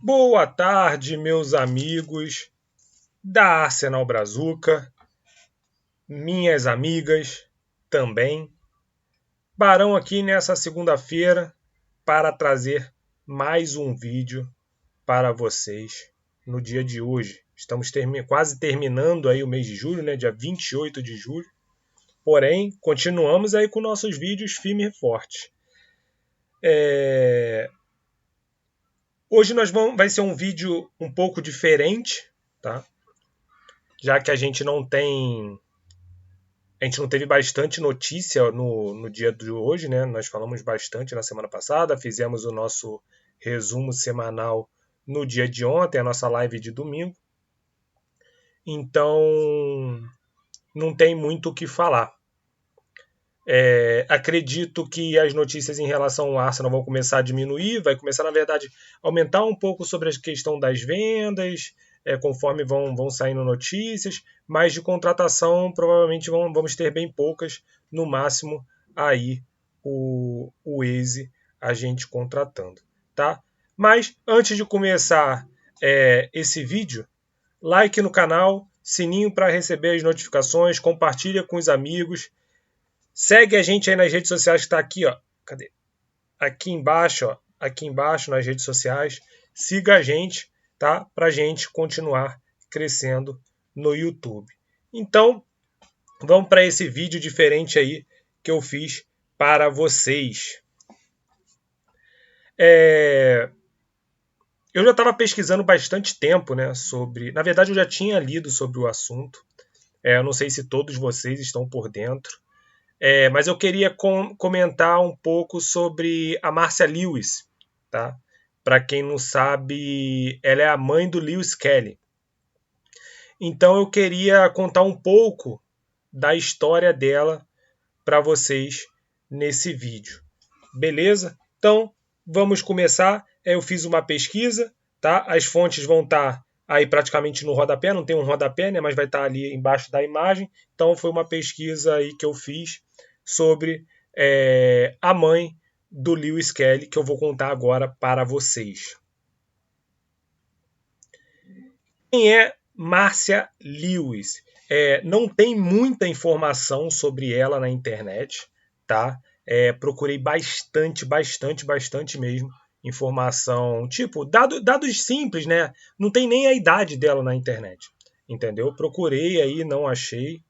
Boa tarde, meus amigos da Arsenal Brazuca, minhas amigas também. Barão aqui nessa segunda-feira para trazer mais um vídeo para vocês no dia de hoje. Estamos quase terminando aí o mês de julho, né? Dia 28 de julho. Porém, continuamos aí com nossos vídeos firme e forte. Hoje vai ser um vídeo um pouco diferente, tá? Já que a gente não teve bastante notícia no dia de hoje, né? Nós falamos bastante na semana passada, fizemos o nosso resumo semanal no dia de ontem, a nossa live de domingo. Então, não tem muito o que falar. Acredito que as notícias em relação ao Arsenal vão começar a diminuir, vai começar, na verdade, a aumentar um pouco sobre a questão das vendas, conforme vão saindo notícias, mas de contratação provavelmente vamos ter bem poucas, no máximo aí o Eze a gente contratando, tá? Mas antes de começar esse vídeo, like no canal, sininho para receber as notificações, compartilha com os amigos. Segue a gente aí nas redes sociais que está aqui, ó. Cadê? Aqui embaixo, ó. Aqui embaixo nas redes sociais. Siga a gente, tá? Pra gente continuar crescendo no YouTube. Então, vamos para esse vídeo diferente aí que eu fiz para vocês. Eu já estava pesquisando bastante tempo, né, sobre... Na verdade, eu já tinha lido sobre o assunto. Eu não sei se todos vocês estão por dentro. Mas eu queria comentar um pouco sobre a Marcia Lewis, tá? Para quem não sabe, ela é a mãe do Lewis Kelly. Então eu queria contar um pouco da história dela para vocês nesse vídeo. Beleza? Então, vamos começar. Eu fiz uma pesquisa, tá? As fontes vão estar aí praticamente no rodapé, não tem um rodapé, né? Mas vai estar ali embaixo da imagem. Então, foi uma pesquisa aí que eu fiz sobre a mãe do Lewis Kelly, que eu vou contar agora para vocês. Quem é Marcia Lewis? Não tem muita informação sobre ela na internet, tá? Procurei bastante mesmo informação, tipo, dados simples, né? Não tem nem a idade dela na internet, entendeu? Procurei aí, não achei.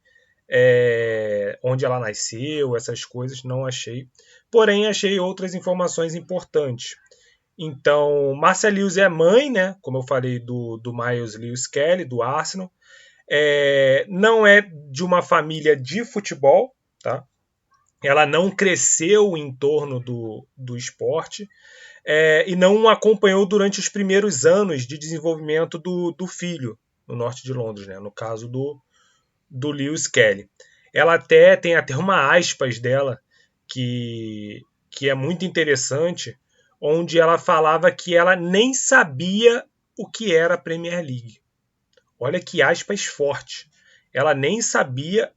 Onde ela nasceu, essas coisas, não achei. Porém, achei outras informações importantes. Então, Marcia Lewis é mãe, né? Como eu falei, do Miles Lewis Kelly, do Arsenal. Não é de uma família de futebol, tá? Ela não cresceu em torno do esporte e não acompanhou durante os primeiros anos de desenvolvimento do filho no norte de Londres, né? No caso do Lewis Kelly. Ela tem até uma aspas dela que é muito interessante, onde ela falava que ela nem sabia o que era a Premier League. Olha que aspas forte. Ela nem sabia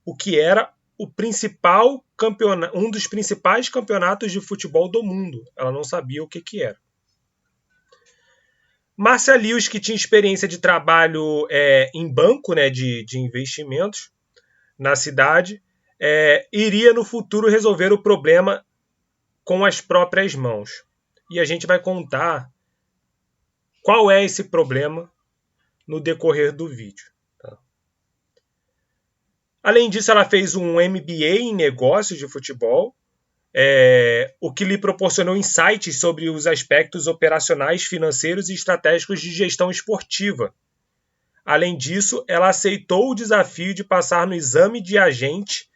o que era o principal campeonato, um dos principais campeonatos de futebol do mundo. Ela não sabia o que era. Marcia Lewis, que tinha experiência de trabalho em banco, né, de investimentos na cidade, iria no futuro resolver o problema com as próprias mãos. E a gente vai contar qual é esse problema no decorrer do vídeo. Tá? Além disso, ela fez um MBA em negócios de futebol, o que lhe proporcionou insights sobre os aspectos operacionais, financeiros e estratégicos de gestão esportiva. Além disso, ela aceitou o desafio de passar no exame de agente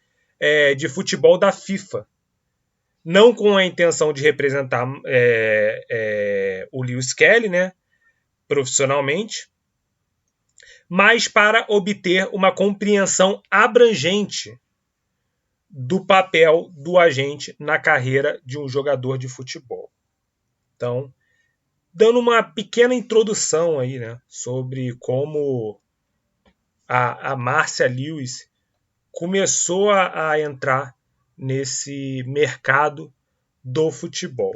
de futebol da FIFA. Não com a intenção de representar o Lewis Kelly, né, profissionalmente, mas para obter uma compreensão abrangente do papel do agente na carreira de um jogador de futebol. Então, dando uma pequena introdução aí, né, sobre como a Marcia Lewis começou a entrar nesse mercado do futebol.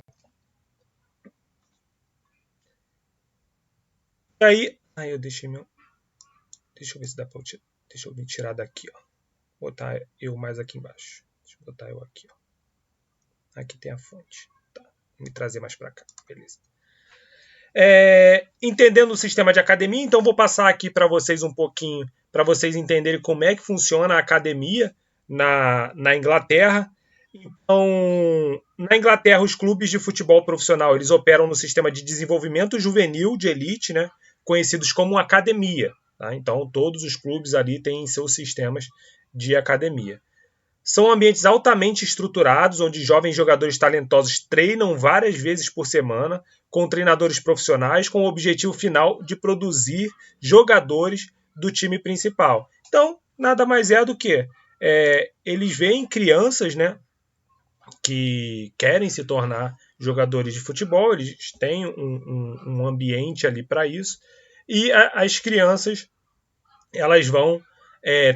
E aí, eu deixei meu... Deixa eu ver se dá pra deixa eu me tirar daqui, ó. Botar eu mais aqui embaixo. Deixa eu botar eu aqui, ó. Aqui tem a fonte. Tá. Vou me trazer mais pra cá. Beleza. Entendendo o sistema de academia, então vou passar aqui para vocês um pouquinho, para vocês entenderem como é que funciona a academia na Inglaterra. Então, na Inglaterra, os clubes de futebol profissional eles operam no sistema de desenvolvimento juvenil de elite, né, conhecidos como academia. Tá? Então, todos os clubes ali têm seus sistemas de academia. São ambientes altamente estruturados, onde jovens jogadores talentosos treinam várias vezes por semana, com treinadores profissionais, com o objetivo final de produzir jogadores do time principal. Então, nada mais é do que eles veem crianças, né, que querem se tornar jogadores de futebol, eles têm um ambiente ali para isso, e as crianças elas vão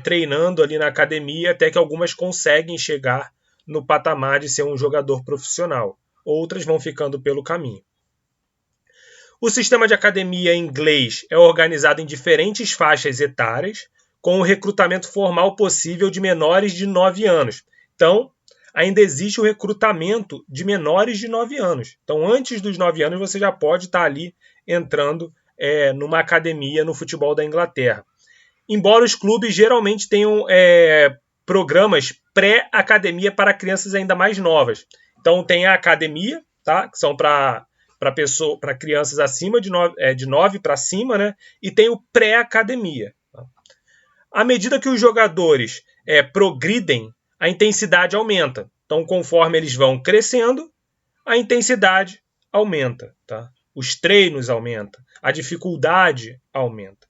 treinando ali na academia até que algumas conseguem chegar no patamar de ser um jogador profissional. Outras vão ficando pelo caminho. O sistema de academia inglês é organizado em diferentes faixas etárias, com o recrutamento formal possível de menores de 9 anos. Então, ainda existe o recrutamento de menores de 9 anos. Então, antes dos 9 anos, você já pode estar ali entrando numa academia no futebol da Inglaterra. Embora os clubes geralmente tenham programas pré-academia para crianças ainda mais novas. Então tem a academia, tá? Que são para crianças acima de 9 para cima, né? E tem o pré-academia. Tá? À medida que os jogadores progridem, a intensidade aumenta. Então, conforme eles vão crescendo, a intensidade aumenta. Tá? Os treinos aumentam, a dificuldade aumenta.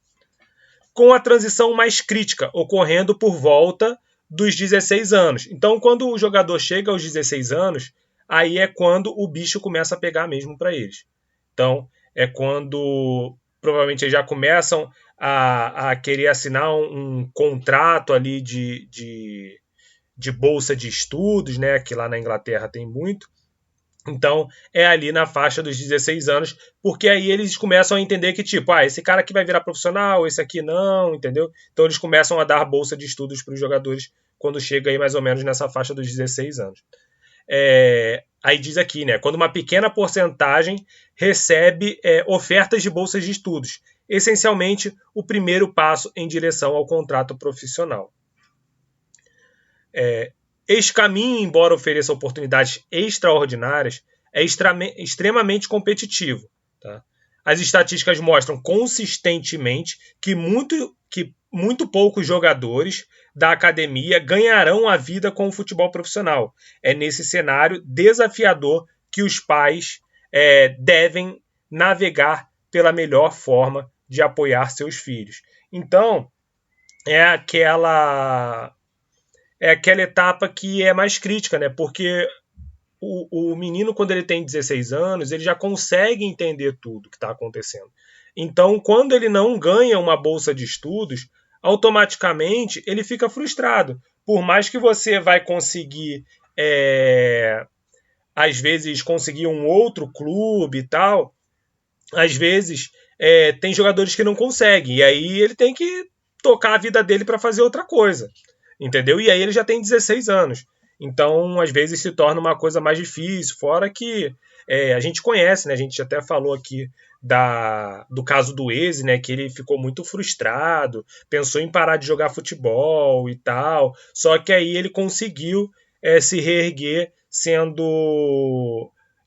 Com a transição mais crítica ocorrendo por volta dos 16 anos. Então, quando o jogador chega aos 16 anos, aí é quando o bicho começa a pegar mesmo para eles. Então, é quando provavelmente eles já começam a querer assinar um contrato ali de bolsa de estudos, né? Que lá na Inglaterra tem muito. Então, é ali na faixa dos 16 anos, porque aí eles começam a entender que, tipo, esse cara aqui vai virar profissional, esse aqui não, entendeu? Então, eles começam a dar bolsa de estudos para os jogadores quando chega aí mais ou menos nessa faixa dos 16 anos. Aí diz aqui, né? Quando uma pequena porcentagem recebe ofertas de bolsas de estudos, essencialmente o primeiro passo em direção ao contrato profissional. Este caminho, embora ofereça oportunidades extraordinárias, é extremamente competitivo. Tá? As estatísticas mostram consistentemente que muito poucos jogadores da academia ganharão a vida com o futebol profissional. É nesse cenário desafiador que os pais devem navegar pela melhor forma de apoiar seus filhos. Então, é aquela etapa que é mais crítica, né? Porque o menino, quando ele tem 16 anos, ele já consegue entender tudo que está acontecendo. Então, quando ele não ganha uma bolsa de estudos, automaticamente ele fica frustrado. Por mais que você vai conseguir, às vezes, conseguir um outro clube e tal, às vezes tem jogadores que não conseguem. E aí ele tem que tocar a vida dele para fazer outra coisa. Entendeu? E aí ele já tem 16 anos. Então, às vezes, se torna uma coisa mais difícil. Fora que a gente conhece, né? A gente até falou aqui do caso do Eze, né? Que ele ficou muito frustrado, pensou em parar de jogar futebol e tal. Só que aí ele conseguiu se reerguer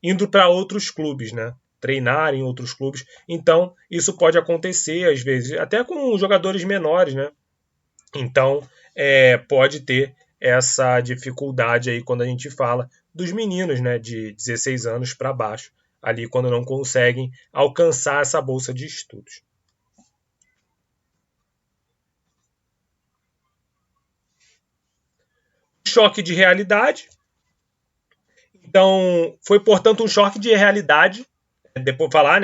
indo para outros clubes, né? Treinar em outros clubes. Então, isso pode acontecer, às vezes, até com jogadores menores, né? Então, pode ter essa dificuldade aí quando a gente fala dos meninos, né, de 16 anos para baixo, ali quando não conseguem alcançar essa bolsa de estudos. Choque de realidade. Então, foi, portanto, um choque de realidade,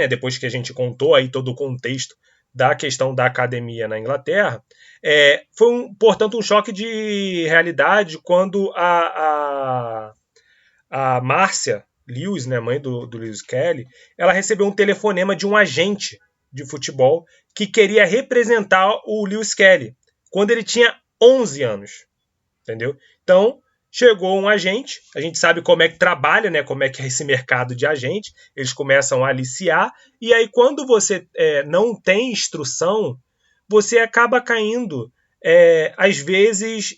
depois que a gente contou aí todo o contexto da questão da academia na Inglaterra, foi, portanto, um choque de realidade quando a Márcia Lewis, né, mãe do Lewis Kelly, ela recebeu um telefonema de um agente de futebol que queria representar o Lewis Kelly quando ele tinha 11 anos. Entendeu? Então, chegou um agente, a gente sabe como é que trabalha, né? Como é que é esse mercado de agente, eles começam a aliciar, e aí quando você não tem instrução, você acaba caindo, às vezes,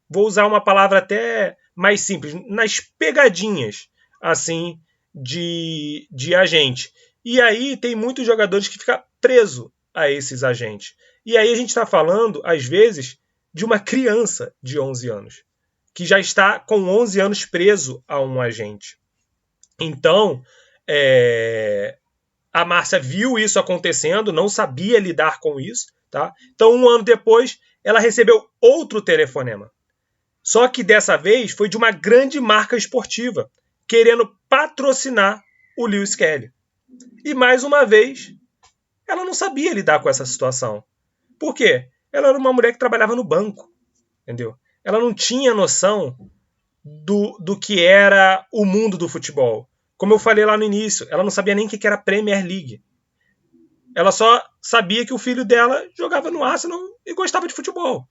vou usar uma palavra até mais simples, nas pegadinhas, assim, de agente. E aí tem muitos jogadores que ficam presos a esses agentes. E aí a gente está falando, às vezes, de uma criança de 11 anos, que já está com 11 anos preso a um agente. Então, a Márcia viu isso acontecendo, não sabia lidar com isso. Tá? Então, um ano depois, ela recebeu outro telefonema. Só que dessa vez foi de uma grande marca esportiva, querendo patrocinar o Lewis Kelly. E mais uma vez, ela não sabia lidar com essa situação. Por quê? Ela era uma mulher que trabalhava no banco. Entendeu? Ela não tinha noção do que era o mundo do futebol. Como eu falei lá no início, ela não sabia nem o que era Premier League. Ela só sabia que o filho dela jogava no Arsenal e gostava de futebol.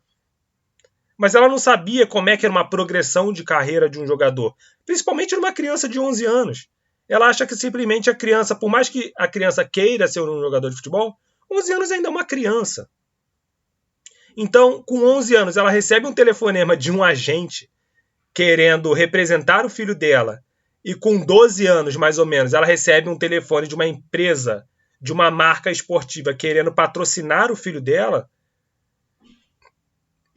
Mas ela não sabia como é que era uma progressão de carreira de um jogador. Principalmente numa criança de 11 anos. Ela acha que simplesmente a criança, por mais que a criança queira ser um jogador de futebol, 11 anos ainda é uma criança. Então, com 11 anos, ela recebe um telefonema de um agente querendo representar o filho dela. E com 12 anos, mais ou menos, ela recebe um telefone de uma empresa, de uma marca esportiva, querendo patrocinar o filho dela.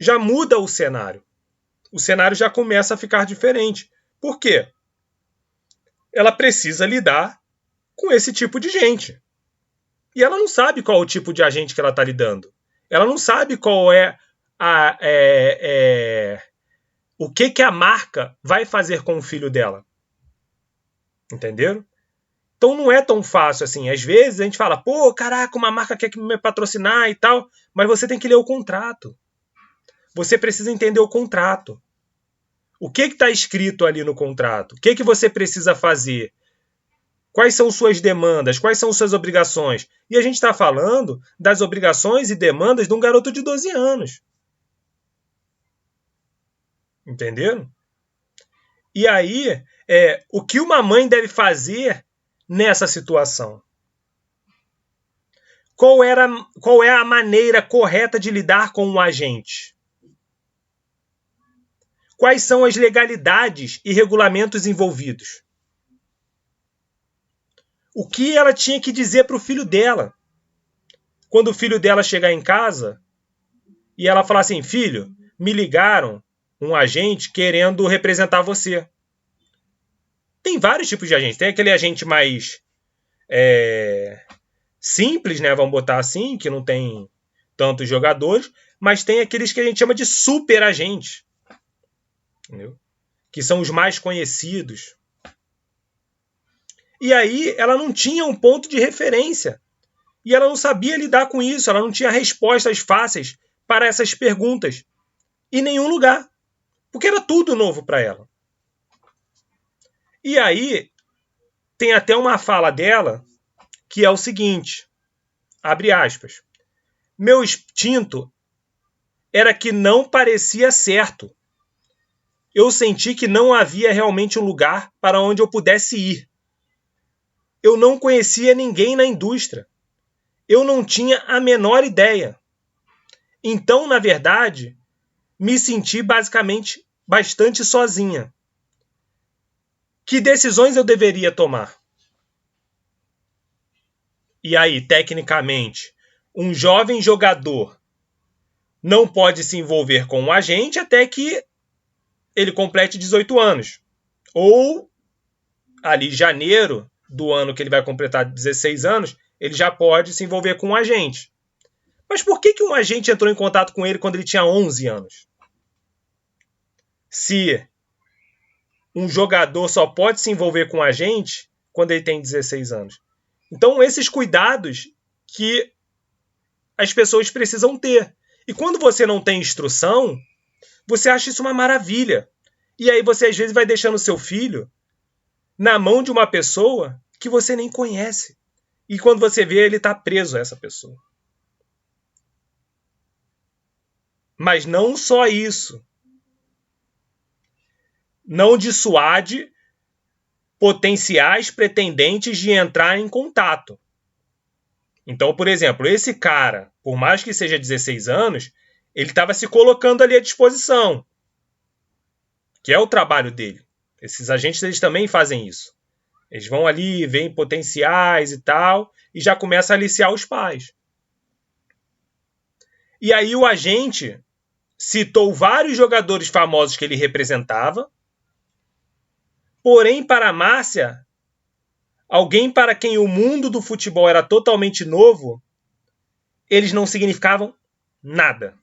Já muda o cenário. O cenário já começa a ficar diferente. Por quê? Ela precisa lidar com esse tipo de gente. E ela não sabe qual é o tipo de agente que ela está lidando. Ela não sabe qual é o que a marca vai fazer com o filho dela. Entenderam? Então não é tão fácil assim. Às vezes a gente fala, pô, caraca, uma marca quer me patrocinar e tal, mas você tem que ler o contrato. Você precisa entender o contrato. O que está escrito ali no contrato? O que você precisa fazer? Quais são suas demandas? Quais são suas obrigações? E a gente está falando das obrigações e demandas de um garoto de 12 anos. Entenderam? E aí, o que uma mãe deve fazer nessa situação? Qual é a maneira correta de lidar com um agente? Quais são as legalidades e regulamentos envolvidos? O que ela tinha que dizer para o filho dela? Quando o filho dela chegar em casa e ela falar assim, filho, me ligaram um agente querendo representar você. Tem vários tipos de agente. Tem aquele agente mais simples, né? Vamos botar assim, que não tem tantos jogadores, mas tem aqueles que a gente chama de super agentes, entendeu? Que são os mais conhecidos. E aí ela não tinha um ponto de referência. E ela não sabia lidar com isso, ela não tinha respostas fáceis para essas perguntas. Em nenhum lugar. Porque era tudo novo para ela. E aí, tem até uma fala dela que é o seguinte, abre aspas, meu instinto era que não parecia certo. Eu senti que não havia realmente um lugar para onde eu pudesse ir. Eu não conhecia ninguém na indústria. Eu não tinha a menor ideia. Então, na verdade, me senti basicamente bastante sozinha. Que decisões eu deveria tomar? E aí, tecnicamente, um jovem jogador não pode se envolver com um agente até que ele complete 18 anos. Ou, ali, janeiro do ano que ele vai completar 16 anos, ele já pode se envolver com um agente. Mas por que um agente entrou em contato com ele quando ele tinha 11 anos? Se um jogador só pode se envolver com um agente quando ele tem 16 anos. Então, esses cuidados que as pessoas precisam ter. E quando você não tem instrução, você acha isso uma maravilha. E aí você, às vezes, vai deixando seu filho na mão de uma pessoa que você nem conhece. E quando você vê, ele está preso a essa pessoa. Mas não só isso. Não dissuade potenciais pretendentes de entrar em contato. Então, por exemplo, esse cara, por mais que seja 16 anos, ele estava se colocando ali à disposição, que é o trabalho dele. Esses agentes, eles também fazem isso. Eles vão ali, veem potenciais e tal, e já começa a aliciar os pais. E aí o agente citou vários jogadores famosos que ele representava, porém, para a Márcia, alguém para quem o mundo do futebol era totalmente novo, eles não significavam nada.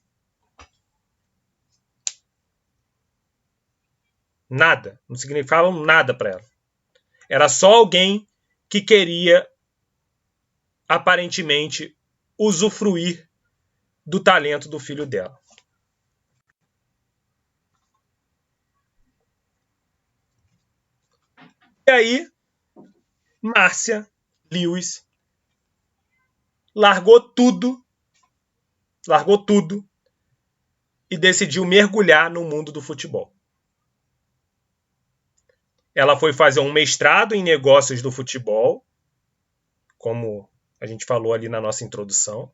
Nada. Não significavam nada para ela. Era só alguém que queria, aparentemente, usufruir do talento do filho dela. E aí, Márcia Lewis largou tudo e decidiu mergulhar no mundo do futebol. Ela foi fazer um mestrado em negócios do futebol, como a gente falou ali na nossa introdução,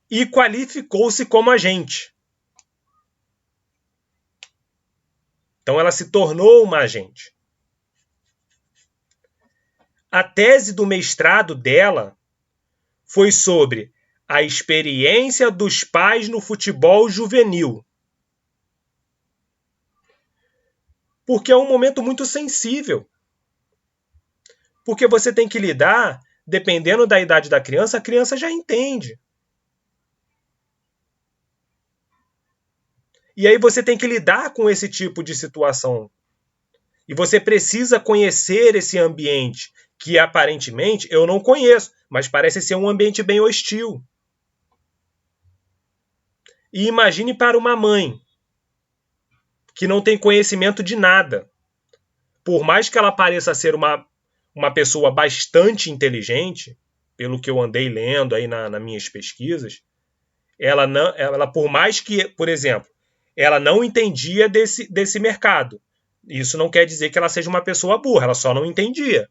e qualificou-se como agente. Então ela se tornou uma agente. A tese do mestrado dela foi sobre a experiência dos pais no futebol juvenil. Porque é um momento muito sensível. Porque você tem que lidar, dependendo da idade da criança, a criança já entende. E aí você tem que lidar com esse tipo de situação. E você precisa conhecer esse ambiente, que aparentemente eu não conheço, mas parece ser um ambiente bem hostil. E imagine para uma mãe que não tem conhecimento de nada. Por mais que ela pareça ser uma pessoa bastante inteligente, pelo que eu andei lendo aí nas minhas pesquisas, ela, por mais que, por exemplo, ela não entendia desse mercado. Isso não quer dizer que ela seja uma pessoa burra, ela só não entendia.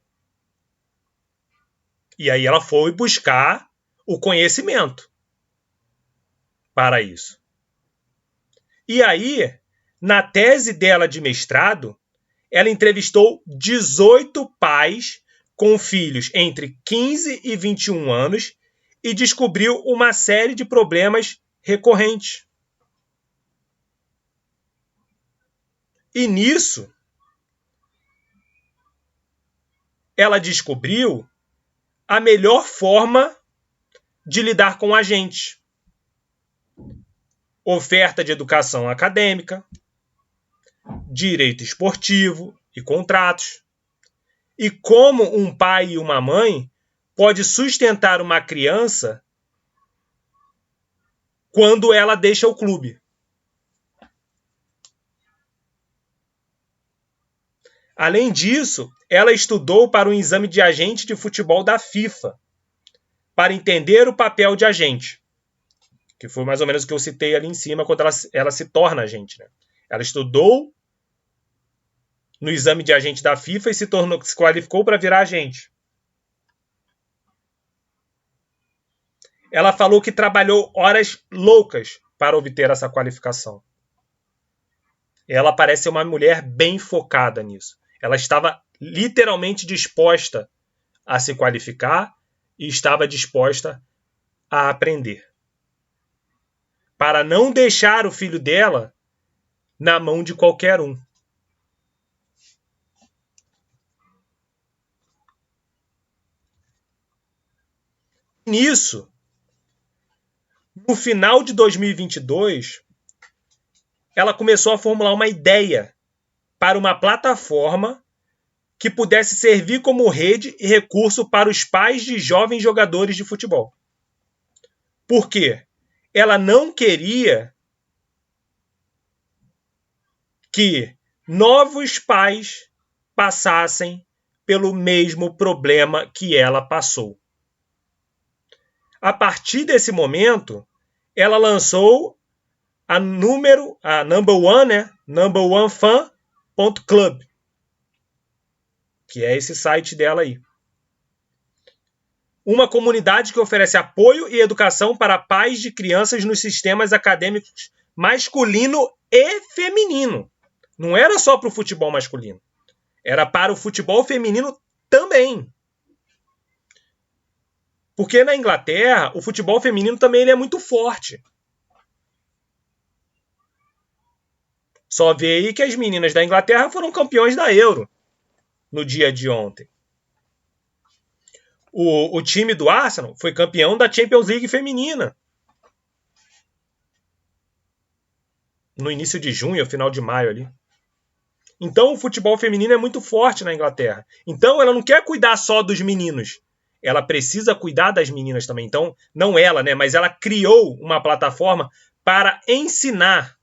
E aí ela foi buscar o conhecimento para isso. E aí, na tese dela de mestrado, ela entrevistou 18 pais com filhos entre 15 e 21 anos e descobriu uma série de problemas recorrentes. E nisso, ela descobriu a melhor forma de lidar com a gente. Oferta de educação acadêmica, direito esportivo e contratos. E como um pai e uma mãe pode sustentar uma criança quando ela deixa o clube. Além disso, ela estudou para um exame de agente de futebol da FIFA, para entender o papel de agente, que foi mais ou menos o que eu citei ali em cima, quando ela se torna agente. Né? Ela estudou no exame de agente da FIFA e se qualificou para virar agente. Ela falou que trabalhou horas loucas para obter essa qualificação. Ela parece ser uma mulher bem focada nisso. Ela estava literalmente disposta a se qualificar e estava disposta a aprender. Para não deixar o filho dela na mão de qualquer um. Nisso, no final de 2022, ela começou a formular uma ideia para uma plataforma que pudesse servir como rede e recurso para os pais de jovens jogadores de futebol. Por quê? Ela não queria que novos pais passassem pelo mesmo problema que ela passou. A partir desse momento, ela lançou a number one, né? number1fan.club, que é esse site dela aí. Uma comunidade que oferece apoio e educação para pais de crianças nos sistemas acadêmicos masculino e feminino. Não era só para o futebol masculino. Era para o futebol feminino também. Porque na Inglaterra, o futebol feminino também ele é muito forte. Só vê aí que as meninas da Inglaterra foram campeões da Euro no dia de ontem. O time do Arsenal foi campeão da Champions League feminina. No início de junho, final de maio ali. Então o futebol feminino é muito forte na Inglaterra. Então ela não quer cuidar só dos meninos. Ela precisa cuidar das meninas também. Então, não ela, né? Mas ela criou uma plataforma para ensinar.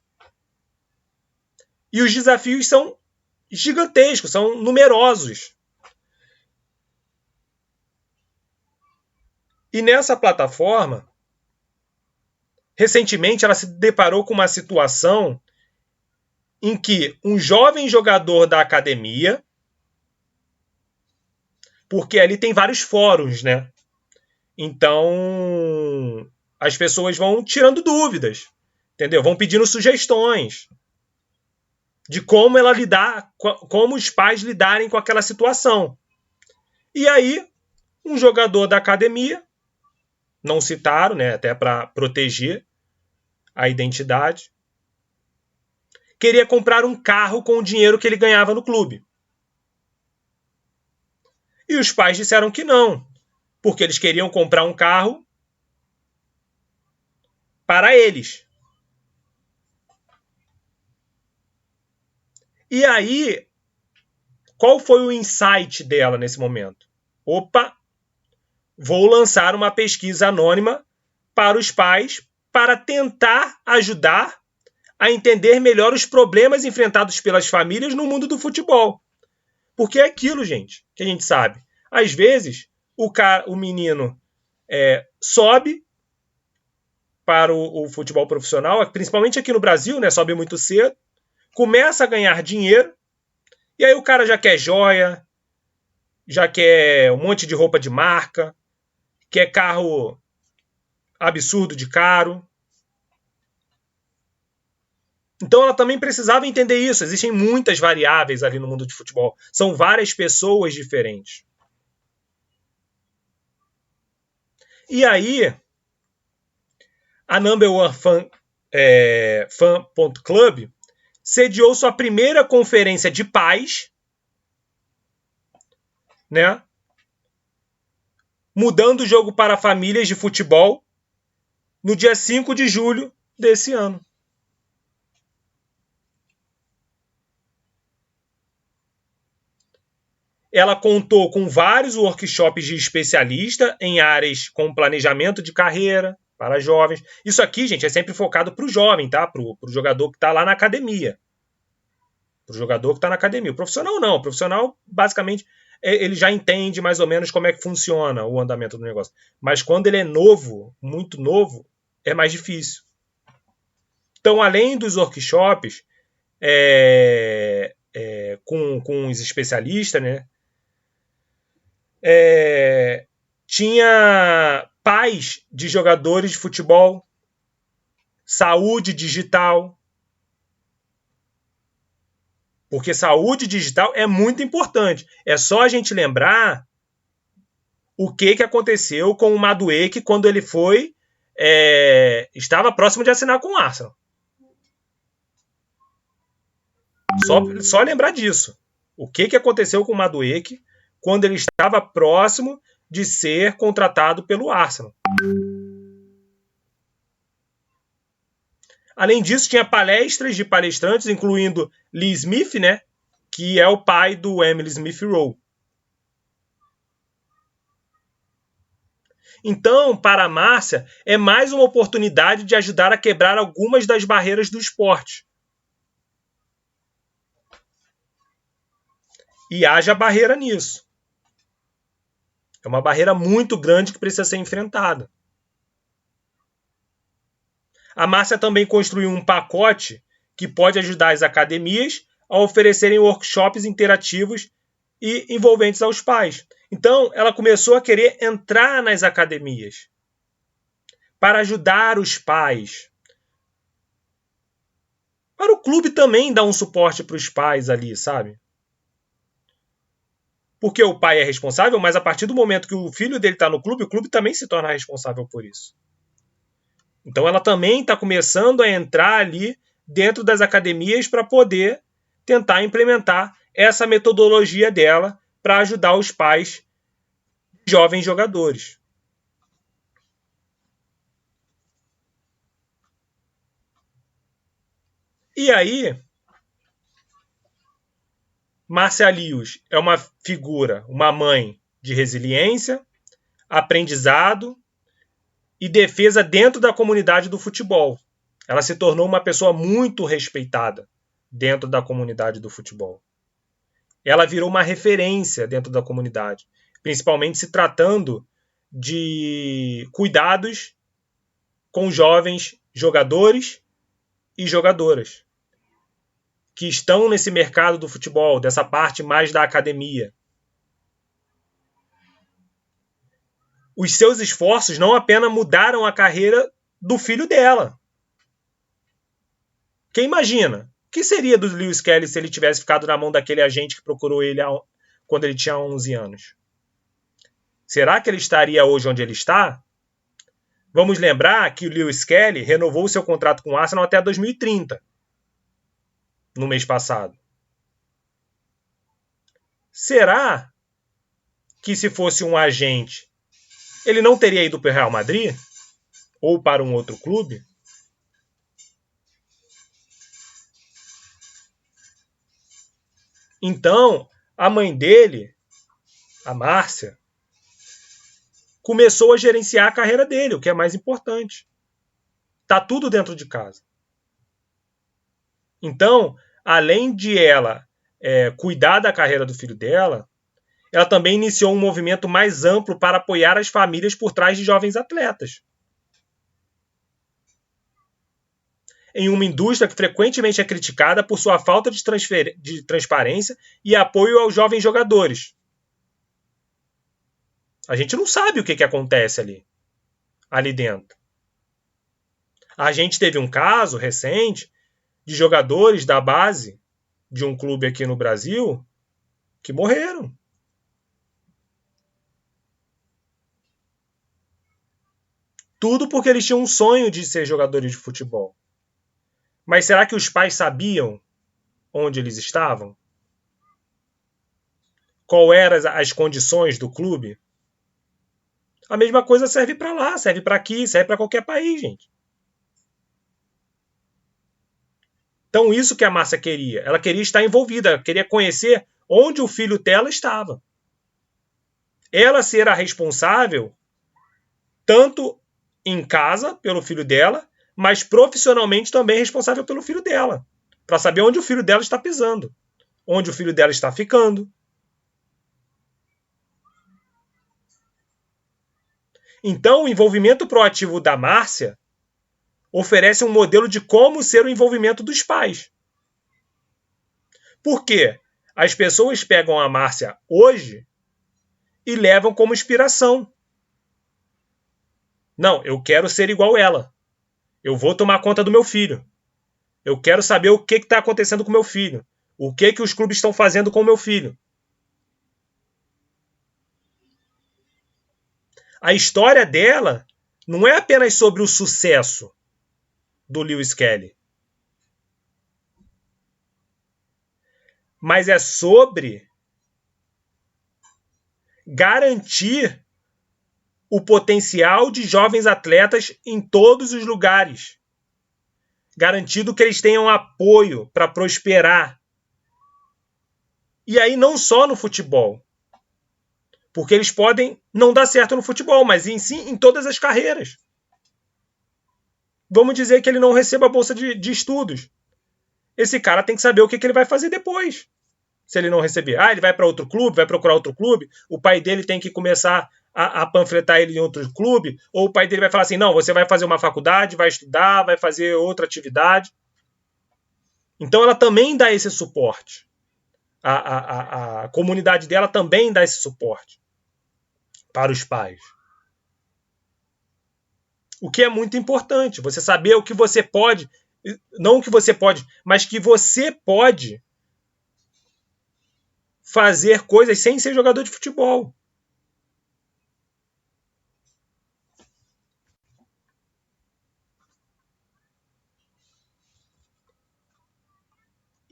E os desafios são gigantescos, são numerosos. E nessa plataforma, recentemente ela se deparou com uma situação em que um jovem jogador da academia, porque ali tem vários fóruns, né? Então, as pessoas vão tirando dúvidas, entendeu? Vão pedindo sugestões de como ela lidar, como os pais lidarem com aquela situação. E aí, um jogador da academia, não citaram, né, até para proteger a identidade, queria comprar um carro com o dinheiro que ele ganhava no clube. E os pais disseram que não, porque eles queriam comprar um carro para eles. E aí, qual foi o insight dela nesse momento? Opa, vou lançar uma pesquisa anônima para os pais para tentar ajudar a entender melhor os problemas enfrentados pelas famílias no mundo do futebol. Porque é aquilo, gente, que a gente sabe. Às vezes, o menino sobe para o futebol profissional, principalmente aqui no Brasil, né? Sobe muito cedo, começa a ganhar dinheiro, e aí o cara já quer joia, já quer um monte de roupa de marca, quer carro absurdo de caro. Então ela também precisava entender isso. Existem muitas variáveis ali no mundo de futebol. São várias pessoas diferentes. E aí, a Number One Fan.club sediou sua primeira conferência de pais, né? Mudando o jogo para famílias de futebol no dia 5 de julho desse ano. Ela contou com vários workshops de especialista em áreas como planejamento de carreira para jovens. Isso aqui, gente, é sempre focado para o jovem, tá? Para o jogador que está lá na academia. Para o jogador que está na academia. O profissional não. O profissional, basicamente, ele já entende mais ou menos como é que funciona o andamento do negócio. Mas quando ele é novo, muito novo, é mais difícil. Então, além dos workshops com os especialistas, né? Tinha pais de jogadores de futebol, saúde digital, porque saúde digital é muito importante. É só a gente lembrar o que aconteceu com o Madueke quando ele estava próximo de assinar com o Arsenal. Só lembrar disso. O que aconteceu com o Madueke quando ele estava próximo de ser contratado pelo Arsenal. Além disso, tinha palestras de palestrantes, incluindo Lee Smith, né, que é o pai do Emile Smith Rowe. Então, para a Márcia, é mais uma oportunidade de ajudar a quebrar algumas das barreiras do esporte. E haja barreira nisso. É uma barreira muito grande que precisa ser enfrentada. A Márcia também construiu um pacote que pode ajudar as academias a oferecerem workshops interativos e envolventes aos pais. Então, ela começou a querer entrar nas academias para ajudar os pais. Para o clube também dar um suporte para os pais ali, sabe? Porque o pai é responsável, mas a partir do momento que o filho dele está no clube, o clube também se torna responsável por isso. Então ela também está começando a entrar ali dentro das academias para poder tentar implementar essa metodologia dela para ajudar os pais de jovens jogadores. E aí, Márcia Lius é uma figura, uma mãe de resiliência, aprendizado e defesa dentro da comunidade do futebol. Ela se tornou uma pessoa muito respeitada dentro da comunidade do futebol. Ela virou uma referência dentro da comunidade, principalmente se tratando de cuidados com jovens jogadores e jogadoras que estão nesse mercado do futebol, dessa parte mais da academia. Os seus esforços não apenas mudaram a carreira do filho dela. Quem imagina? O que seria do Lewis Kelly se ele tivesse ficado na mão daquele agente que procurou ele quando ele tinha 11 anos? Será que ele estaria hoje onde ele está? Vamos lembrar que o Lewis Kelly renovou seu contrato com o Arsenal até 2030, no mês passado. Será que se fosse um agente, ele não teria ido para o Real Madrid? Ou para um outro clube? Então, a mãe dele, a Márcia, começou a gerenciar a carreira dele, o que é mais importante. Tá tudo dentro de casa. Então, além de ela cuidar da carreira do filho dela, ela também iniciou um movimento mais amplo para apoiar as famílias por trás de jovens atletas. Em uma indústria que frequentemente é criticada por sua falta de transparência e apoio aos jovens jogadores. A gente não sabe o que acontece ali dentro. A gente teve um caso recente de jogadores da base de um clube aqui no Brasil que morreram. Tudo porque eles tinham um sonho de ser jogadores de futebol. Mas será que os pais sabiam onde eles estavam? Qual eram as condições do clube? A mesma coisa serve para lá, serve para aqui, serve para qualquer país, gente. Então isso que a Márcia queria. Ela queria estar envolvida, ela queria conhecer onde o filho dela estava. Ela ser a responsável, tanto em casa, pelo filho dela, mas profissionalmente também responsável pelo filho dela. Para saber onde o filho dela está pisando, onde o filho dela está ficando. Então, o envolvimento proativo da Márcia oferece um modelo de como ser o envolvimento dos pais. Por quê? As pessoas pegam a Márcia hoje e levam como inspiração. Não, eu quero ser igual ela. Eu vou tomar conta do meu filho. Eu quero saber o que está acontecendo com o meu filho. O que os clubes estão fazendo com o meu filho. A história dela não é apenas sobre o sucesso do Lewis Kelly, mas é sobre garantir o potencial de jovens atletas em todos os lugares. Garantido que eles tenham apoio para prosperar. E aí não só no futebol. Porque eles podem não dar certo no futebol, mas em todas as carreiras. Vamos dizer que ele não receba a bolsa de estudos. Esse cara tem que saber o que ele vai fazer depois. se ele não receber? Ah, ele vai para outro clube, vai procurar outro clube, o pai dele tem que começar a panfletar ele em outro clube, ou o pai dele vai falar assim, não, você vai fazer uma faculdade, vai estudar, vai fazer outra atividade. Então ela também dá esse suporte. A comunidade dela também dá esse suporte para os pais. O que é muito importante, você saber o que você pode, não o que você pode, mas que você pode fazer coisas sem ser jogador de futebol.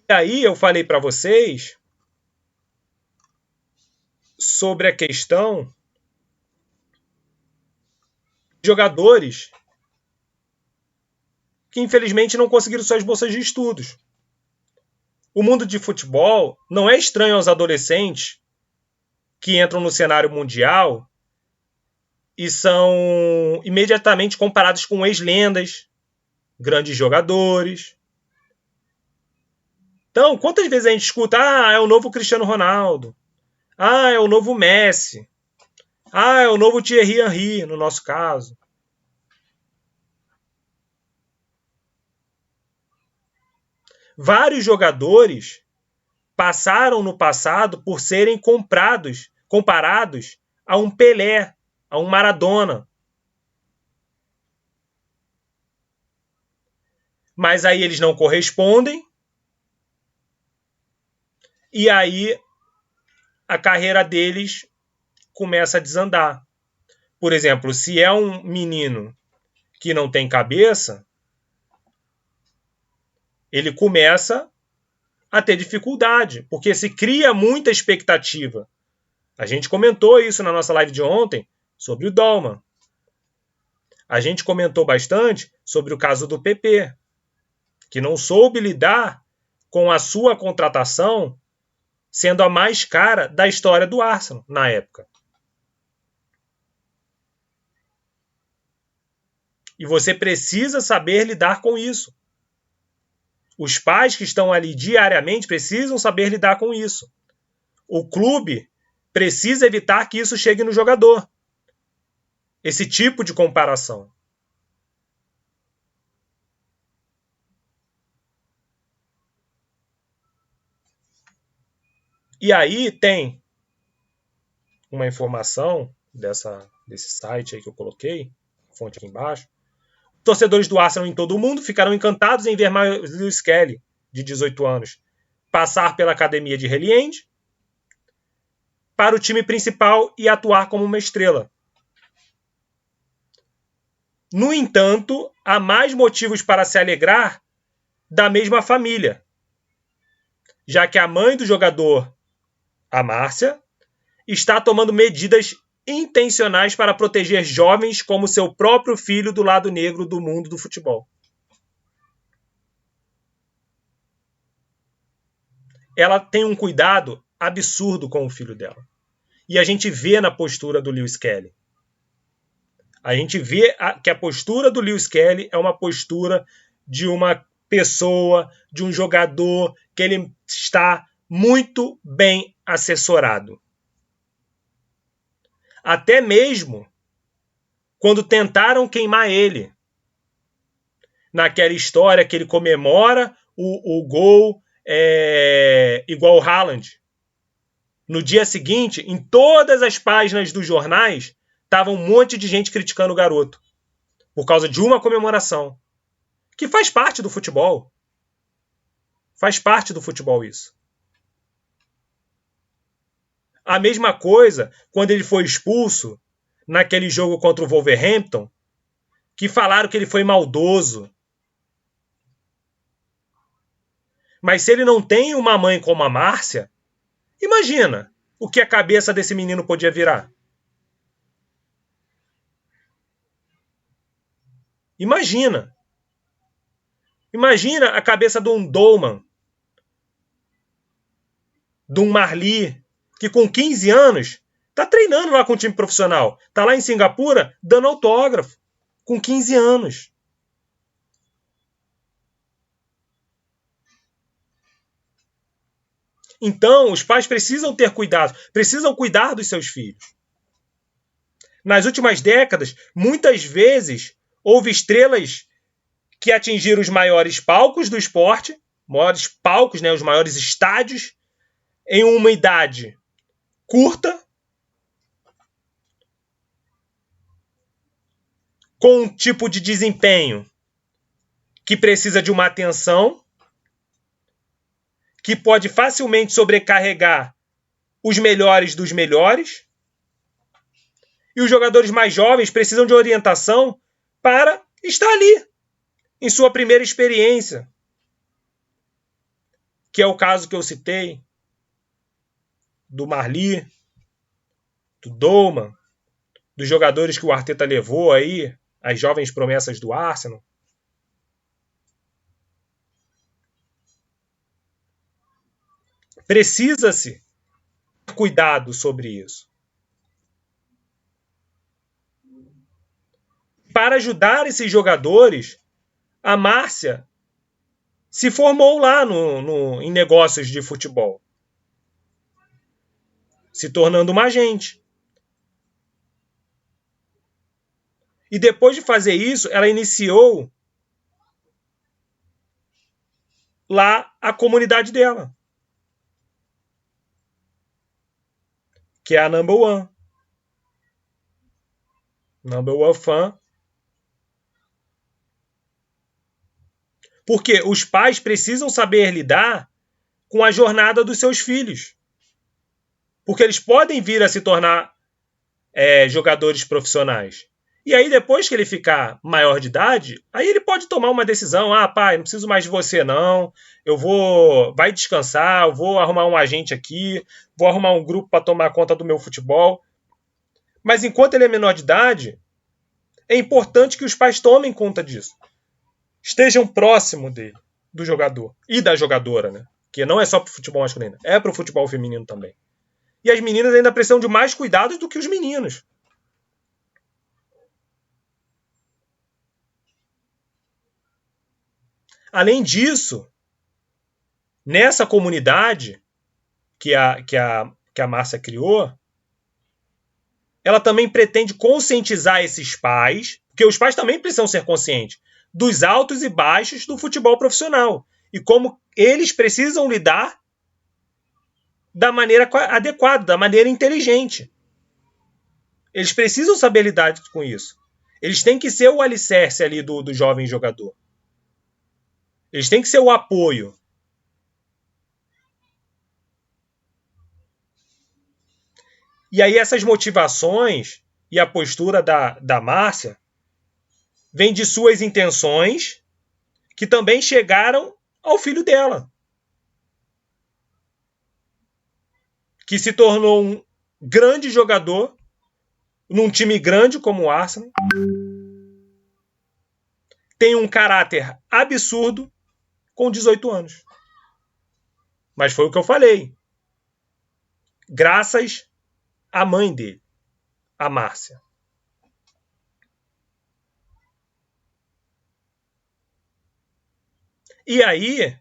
E aí eu falei para vocês sobre a questão de jogadores que infelizmente não conseguiram suas bolsas de estudos. O mundo de futebol não é estranho aos adolescentes que entram no cenário mundial e são imediatamente comparados com ex-lendas, grandes jogadores. Então, quantas vezes a gente escuta, é o novo Cristiano Ronaldo, é o novo Messi, é o novo Thierry Henry, no nosso caso. Vários jogadores passaram no passado por serem comparados a um Pelé, a um Maradona. Mas aí eles não correspondem, e aí a carreira deles começa a desandar. Por exemplo, se é um menino que não tem cabeça, ele começa a ter dificuldade, porque se cria muita expectativa. A gente comentou isso na nossa live de ontem sobre o Dalman. A gente comentou bastante sobre o caso do PP, que não soube lidar com a sua contratação sendo a mais cara da história do Arsenal na época. E você precisa saber lidar com isso. Os pais que estão ali diariamente precisam saber lidar com isso. O clube precisa evitar que isso chegue no jogador. Esse tipo de comparação. E aí tem uma informação desse site aí que eu coloquei, fonte aqui embaixo. Torcedores do Arsenal em todo o mundo ficaram encantados em ver Lewis Kelly, de 18 anos, passar pela academia de Helly End para o time principal e atuar como uma estrela. No entanto, há mais motivos para se alegrar da mesma família, já que a mãe do jogador, a Márcia, está tomando medidas intencionais para proteger jovens como seu próprio filho do lado negro do mundo do futebol. Ela tem um cuidado absurdo com o filho dela. E a gente vê na postura do Lewis Kelly. A gente vê que a postura do Lewis Kelly é uma postura de uma pessoa, de um jogador que ele está muito bem assessorado. Até mesmo quando tentaram queimar ele. Naquela história que ele comemora o gol igual o Haaland. No dia seguinte, em todas as páginas dos jornais, tava um monte de gente criticando o garoto. Por causa de uma comemoração. Que faz parte do futebol. Faz parte do futebol isso. A mesma coisa quando ele foi expulso naquele jogo contra o Wolverhampton, que falaram que ele foi maldoso. Mas se ele não tem uma mãe como a Márcia, imagina o que a cabeça desse menino podia virar. Imagina. Imagina a cabeça de um Dolman, de um Marli, que com 15 anos está treinando lá com o time profissional. Está lá em Singapura dando autógrafo, com 15 anos. Então, os pais precisam ter cuidado, precisam cuidar dos seus filhos. Nas últimas décadas, muitas vezes, houve estrelas que atingiram os maiores palcos do esporte, maiores palcos, né, os maiores estádios, em uma idade curta, com um tipo de desempenho que precisa de uma atenção, que pode facilmente sobrecarregar os melhores dos melhores, e os jogadores mais jovens precisam de orientação para estar ali, em sua primeira experiência, que é o caso que eu citei, do Marli, do Doman, dos jogadores que o Arteta levou aí, as jovens promessas do Arsenal. Precisa-se ter cuidado sobre isso. Para ajudar esses jogadores, a Márcia se formou lá em negócios de futebol, se tornando uma agente. E depois de fazer isso, ela iniciou lá a comunidade dela, que é a Number One. Number One Fan. Porque os pais precisam saber lidar com a jornada dos seus filhos. Porque eles podem vir a se tornar jogadores profissionais. E aí, depois que ele ficar maior de idade, aí ele pode tomar uma decisão. Ah, pai, não preciso mais de você, não. Vai descansar, eu vou arrumar um agente aqui, vou arrumar um grupo para tomar conta do meu futebol. Mas enquanto ele é menor de idade, é importante que os pais tomem conta disso. Estejam próximo dele, do jogador e da jogadora, né? Que não é só pro futebol masculino, é pro futebol feminino também. E as meninas ainda precisam de mais cuidados do que os meninos. Além disso, nessa comunidade que a Márcia criou, ela também pretende conscientizar esses pais, porque os pais também precisam ser conscientes dos altos e baixos do futebol profissional e como eles precisam lidar da maneira adequada, da maneira inteligente. Eles precisam saber lidar com isso. Eles têm que ser o alicerce ali do jovem jogador. Eles têm que ser o apoio. E aí essas motivações e a postura da Márcia vem de suas intenções que também chegaram ao filho dela, que se tornou um grande jogador num time grande como o Arsenal, tem um caráter absurdo com 18 anos. Mas foi o que eu falei. Graças à mãe dele, a Márcia. E aí,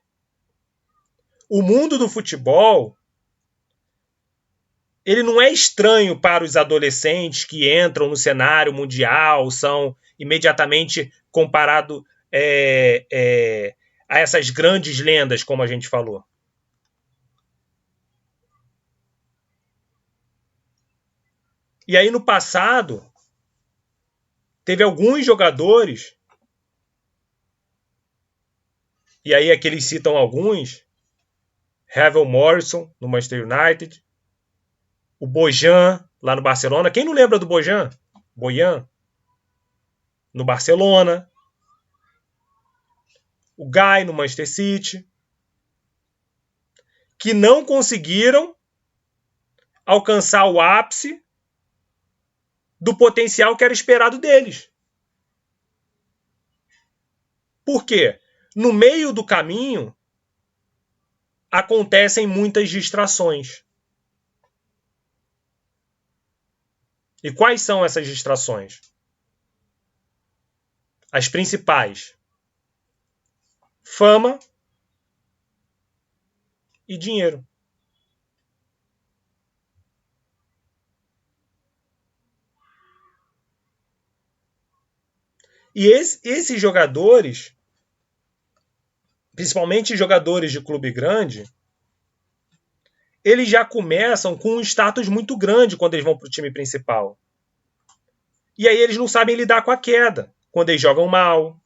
o mundo do futebol, ele não é estranho para os adolescentes que entram no cenário mundial, são imediatamente comparados a essas grandes lendas, como a gente falou. E aí, no passado, teve alguns jogadores, e aí aqui eles citam alguns, Hevel Morrison, no Manchester United, o Bojan, lá no Barcelona. Quem não lembra do Bojan? Bojan, no Barcelona. O Guy, no Manchester City. Que não conseguiram alcançar o ápice do potencial que era esperado deles. Por quê? No meio do caminho, acontecem muitas distrações. E quais são essas distrações? As principais: fama e dinheiro. E esses jogadores, principalmente jogadores de clube grande, eles já começam com um status muito grande quando eles vão para o time principal. E aí eles não sabem lidar com a queda, quando eles jogam mal,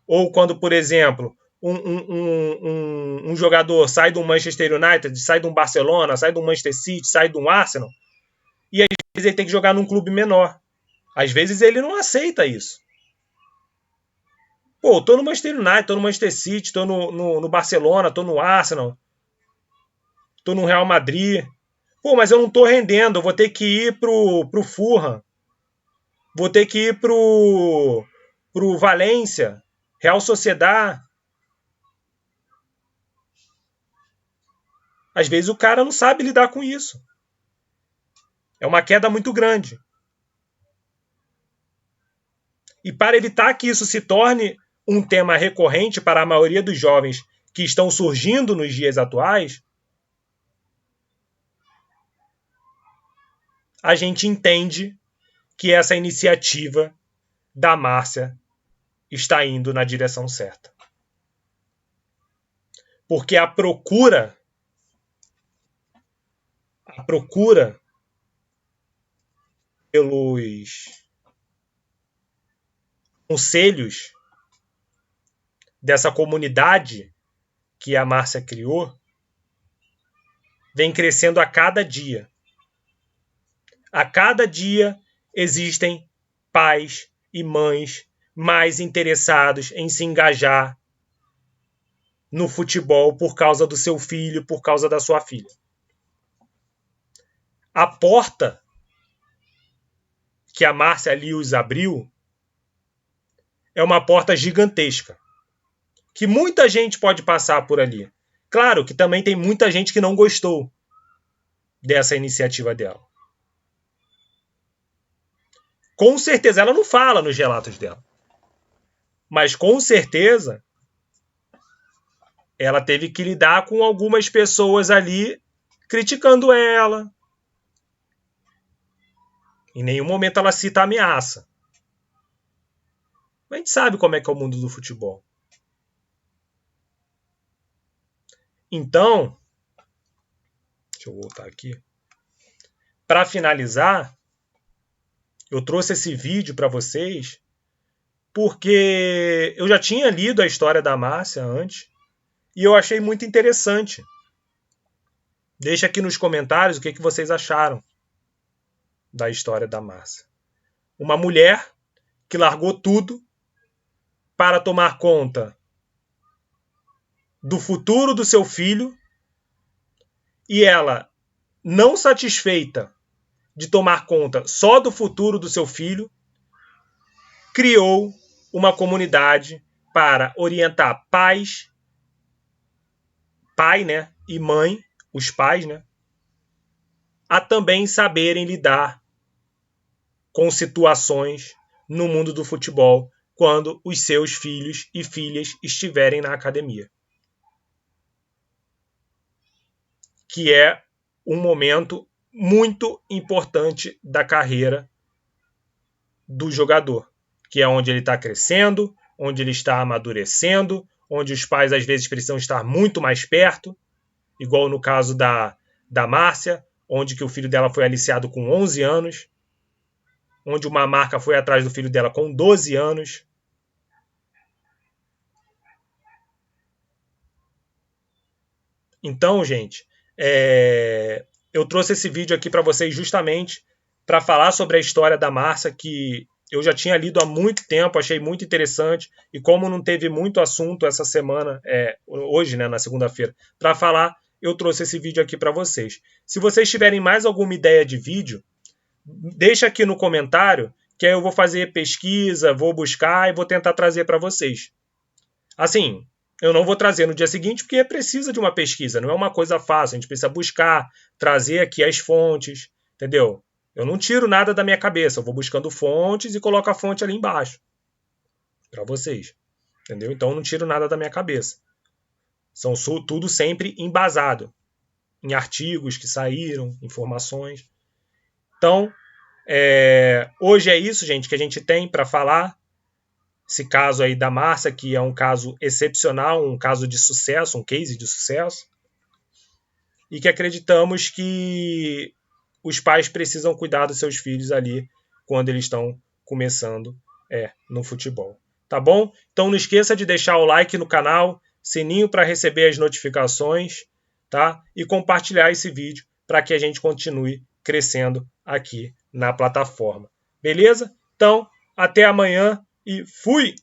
ou quando, por exemplo, um jogador sai do Manchester United, sai do Barcelona, sai do Manchester City, sai do Arsenal, e às vezes ele tem que jogar num clube menor. Às vezes ele não aceita isso. Pô, tô no Manchester United, tô no Manchester City, tô no Barcelona, tô no Arsenal, tô no Real Madrid. Pô, mas eu não tô rendendo, eu vou ter que ir pro Fulham, vou ter que ir pro Valência, Real Sociedad. Às vezes o cara não sabe lidar com isso. É uma queda muito grande. E para evitar que isso se torne um tema recorrente para a maioria dos jovens que estão surgindo nos dias atuais, a gente entende que essa iniciativa da Márcia está indo na direção certa. Porque a procura pelos conselhos dessa comunidade que a Márcia criou vem crescendo a cada dia. A cada dia existem pais e mães mais interessados em se engajar no futebol por causa do seu filho, por causa da sua filha. A porta que a Márcia Lewis abriu é uma porta gigantesca, que muita gente pode passar por ali. Claro que também tem muita gente que não gostou dessa iniciativa dela. Com certeza, ela não fala nos relatos dela. Mas com certeza, ela teve que lidar com algumas pessoas ali criticando ela. Em nenhum momento ela cita ameaça. Mas a gente sabe como é que é o mundo do futebol. Então, deixa eu voltar aqui. Para finalizar, eu trouxe esse vídeo para vocês porque eu já tinha lido a história da Márcia antes e eu achei muito interessante. Deixa aqui nos comentários o que vocês acharam da história da Márcia. Uma mulher que largou tudo para tomar conta do futuro do seu filho e ela, não satisfeita de tomar conta só do futuro do seu filho, criou uma comunidade para orientar pais, pai, né, e mãe, os pais, né, a também saberem lidar com situações no mundo do futebol quando os seus filhos e filhas estiverem na academia. Que é um momento muito importante da carreira do jogador, que é onde ele está crescendo, onde ele está amadurecendo, onde os pais às vezes precisam estar muito mais perto, igual no caso da Márcia, onde que o filho dela foi aliciado com 11 anos, onde uma marca foi atrás do filho dela com 12 anos. Então, gente, eu trouxe esse vídeo aqui para vocês justamente para falar sobre a história da Márcia, que eu já tinha lido há muito tempo, achei muito interessante, e como não teve muito assunto essa semana, hoje, né, na segunda-feira, para falar, eu trouxe esse vídeo aqui para vocês. Se vocês tiverem mais alguma ideia de vídeo, deixa aqui no comentário, que aí eu vou fazer pesquisa, vou buscar e vou tentar trazer para vocês. Assim, eu não vou trazer no dia seguinte porque precisa de uma pesquisa, não é uma coisa fácil, a gente precisa buscar, trazer aqui as fontes, entendeu? Eu não tiro nada da minha cabeça, eu vou buscando fontes e coloco a fonte ali embaixo para vocês, entendeu? Então eu não tiro nada da minha cabeça. São tudo sempre embasado em artigos que saíram, informações. Então, hoje é isso, gente, que a gente tem para falar. esse caso aí da Márcia, que é um caso excepcional, um caso de sucesso, um case de sucesso, e que acreditamos que os pais precisam cuidar dos seus filhos ali quando eles estão começando no futebol. Tá bom? Então não esqueça de deixar o like no canal, sininho para receber as notificações, tá? E compartilhar esse vídeo para que a gente continue crescendo aqui na plataforma. Beleza? Então, até amanhã e fui!